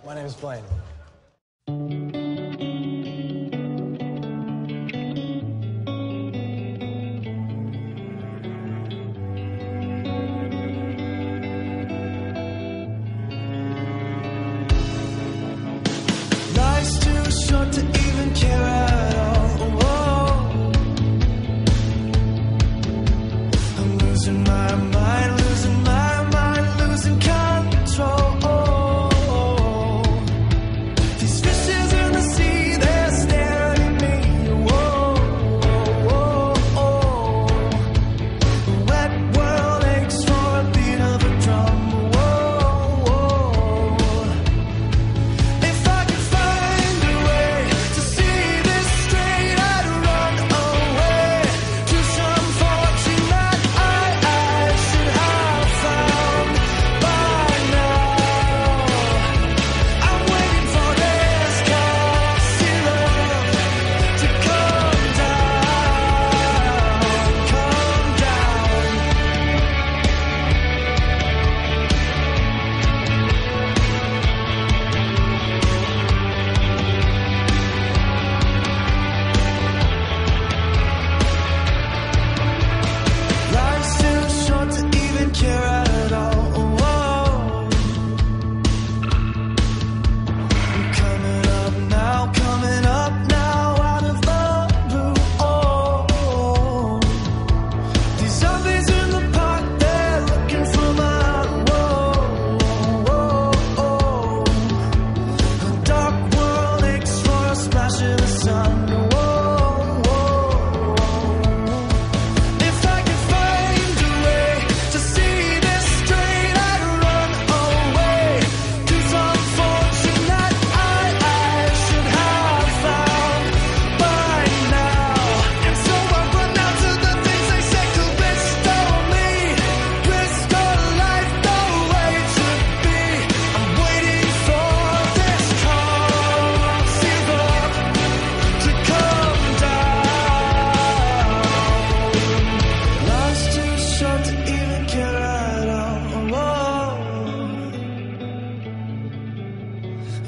My name is Blaine. Life's too short to even care at all. Whoa. I'm losing my mind, losing my mind, losing control. These fishes in the sea, they're staring at me. Whoa, whoa, whoa. The wet world aches for a beat of a drum. Whoa, whoa. If I could find a way to see this straight, I'd run away to some fortune that I should have found by now. I'm waiting for this calcium to come down, come down. Life's too short to even care at all. Whoa. I'm coming up now, out of the blue. Oh. These zombies in the park, they're looking for my. Whoa, whoa, whoa. A dark world aches for a splash of the sun. Whoa, whoa. If I could find a way to see this straight, I'd run away to some fortune that I should have found by now. And so I run out to the things they say could restore me, restore life the way it should be. I'm waiting for this calcium to come down. Life's too short to even care at all. Whoa.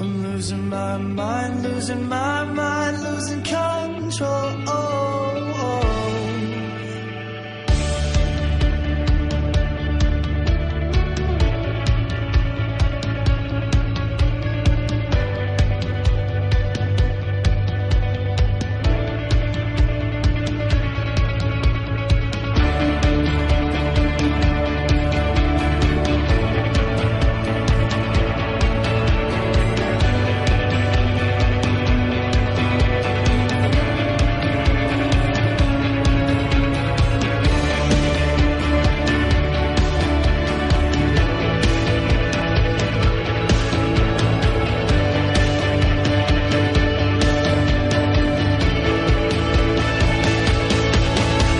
I'm losing my mind, losing control.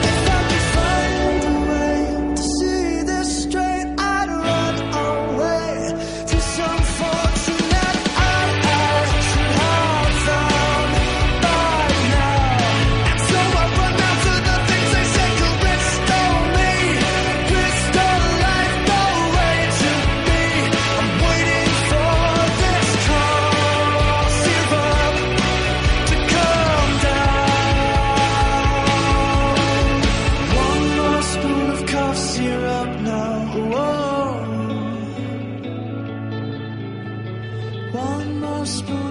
If I could find a way to see this straight, I'd run away to some fortune that I should have found by now. And so I run out to the things they say could restore me, restore life the way it should be. I'm waiting for this calcium to come down. One more spoon of cough syrup now. Whoa. One more spoon